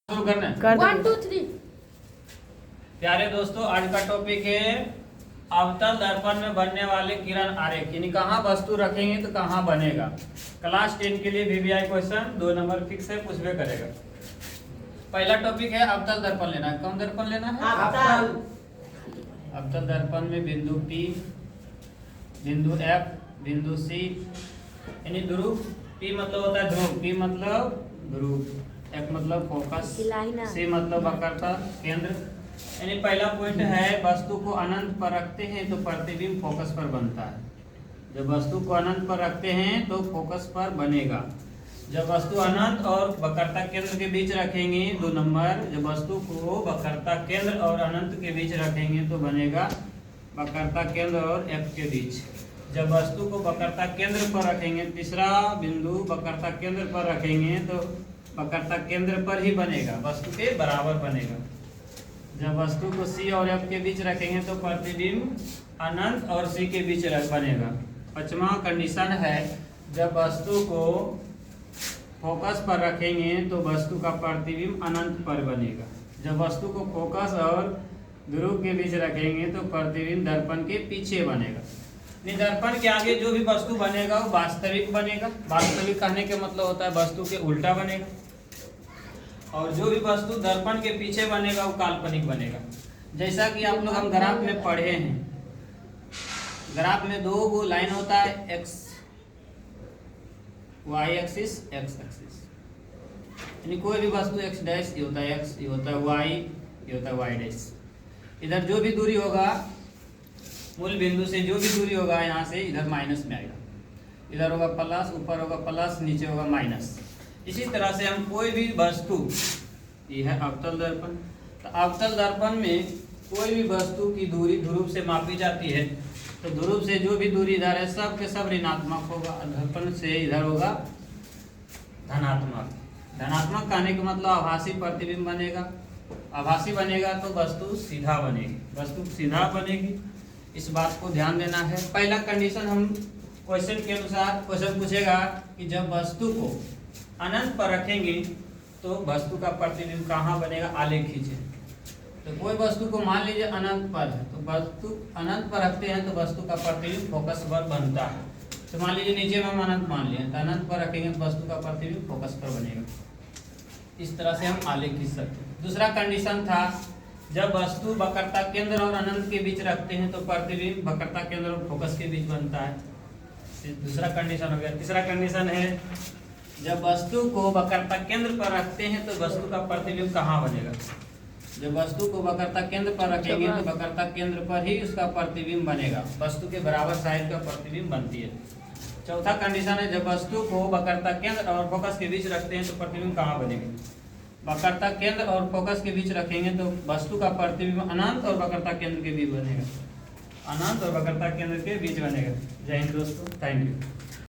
शुरू करना है। 1 2 3। प्यारे दोस्तों, आज का टॉपिक है अवतल दर्पण में बनने वाले किरण आरेख, यानी कहाँ वस्तु रखेंगे तो कहाँ बनेगा। क्लास 10 के लिए वीवीआई क्वेश्चन 2 नंबर फिक्स है, पूछबे करेगा। पहला टॉपिक है अवतल दर्पण लेना है। कौन दर्पण लेना है? अवतल दर्पण में बिंदु P, बिंदु F, बिंदु C यानी ध्रुव। P मतलब होता है ध्रुव, P मतलब ध्रुव, F मतलब फोकस, C मतलब वक्रता केंद्र। यानी पहला पॉइंट है वस्तु को अनंत पर रखते हैं तो प्रतिबिंब फोकस पर बनता है। जब वस्तु को अनंत पर रखते हैं तो फोकस पर बनेगा। जब वस्तु अनंत और वक्रता केंद्र के बीच रखेंगे 2 नंबर, जब वस्तु को वक्रता केंद्र और अनंत के बीच रखेंगे तो बनेगा वक्रता केंद्र और F के बीच। जब वस्तु को वक्रता केंद्र पर रखेंगे, तीसरा बिंदु वक्रता केंद्र पर रखेंगे तो वक्रता केंद्र पर ही बनेगा, वस्तु के बराबर बनेगा। जब वस्तु को C और F के बीच रखेंगे तो प्रतिबिंब अनंत और C के बीच बनेगा। पांचवा कंडीशन है जब वस्तु को फोकस पर रखेंगे तो वस्तु का प्रतिबिंब अनंत पर बनेगा। जब वस्तु को फोकस और ध्रुव के बीच रखेंगे तो प्रतिबिंब दर्पण के पीछे बनेगा। दर्पण के आगे जो भी वस्तु बनेगा वो वास्तविक बनेगा। वास्तविक कहने के मतलब होता है वस्तु के उल्टा बनेगा, और जो भी वस्तु दर्पण के पीछे बनेगा वो काल्पनिक बनेगा। जैसा कि आप लोग हम ग्राफ में पढ़े हैं, ग्राफ में 2 गो लाइन होता है, X Y axis X axis, यानी कोई भी वस्तु एक्स डैश ये होता है एक्स, ये होता है वाई, ये होता है वाई डैश। इधर जो भी दूरी होगा मूल बिंदु से, जो भी दूरी होगा यहाँ से इधर माइनस में आएगा। इधर होगा प्लस, ऊपर होगा प्लस, नीचे होगा माइनस। इसी तरह से हम कोई भी वस्तु, ये है अवतल दर्पण, तो अवतल दर्पण में कोई भी वस्तु की दूरी ध्रुव से मापी जाती है। तो ध्रुव से जो भी दूरी इधर है सब के सब ऋणात्मक होगा, दर्पण से इधर होगा धनात्मक। धनात्मक कहने का मतलब आभासी प्रतिबिंब बनेगा। आभासी बनेगा तो वस्तु सीधा बनेगी, वस्तु सीधा बनेगी, इस बात को ध्यान देना है। पहला कंडीशन हम क्वेश्चन के अनुसार, क्वेश्चन पूछेगा कि जब वस्तु को अनंत पर रखेंगे तो वस्तु का प्रतिबिंब कहाँ बनेगा, आलेख खींचे। तो कोई वस्तु को मान लीजिए अनंत पर है, तो वस्तु अनंत पर रखते हैं तो वस्तु का प्रतिबिंब फोकस पर बनता है। तो मान लीजिए नीचे में हम अनंत मान लिए, तो अनंत पर रखेंगे तो वस्तु का प्रतिबिंब फोकस पर बनेगा। इस तरह से हम आलेख खींच सकते हैं। दूसरा कंडीशन था जब वस्तु वक्रता केंद्र और अनंत के बीच रखते हैं तो प्रतिबिंब वक्रता केंद्र और फोकस के बीच बनता है। दूसरा कंडीशन हो गया। तीसरा कंडीशन है जब वस्तु को वक्रता केंद्र पर रखते हैं तो वस्तु का प्रतिबिंब कहाँ बनेगा। जब वस्तु को वक्रता केंद्र पर रखेंगे तो वक्रता केंद्र पर ही उसका प्रतिबिंब बनेगा, वस्तु के बराबर साइड का प्रतिबिंब बनती है। चौथा कंडीशन है जब वस्तु को वक्रता केंद्र और फोकस के बीच रखते हैं तो प्रतिबिंब कहाँ बनेगा। वक्रता केंद्र और फोकस के बीच रखेंगे तो वस्तु का प्रतिबिंब अनंत और वक्रता केंद्र के बीच बनेगा, अनंत और वक्रता केंद्र के बीच बनेगा। जय हिंद दोस्तों, थैंक यू।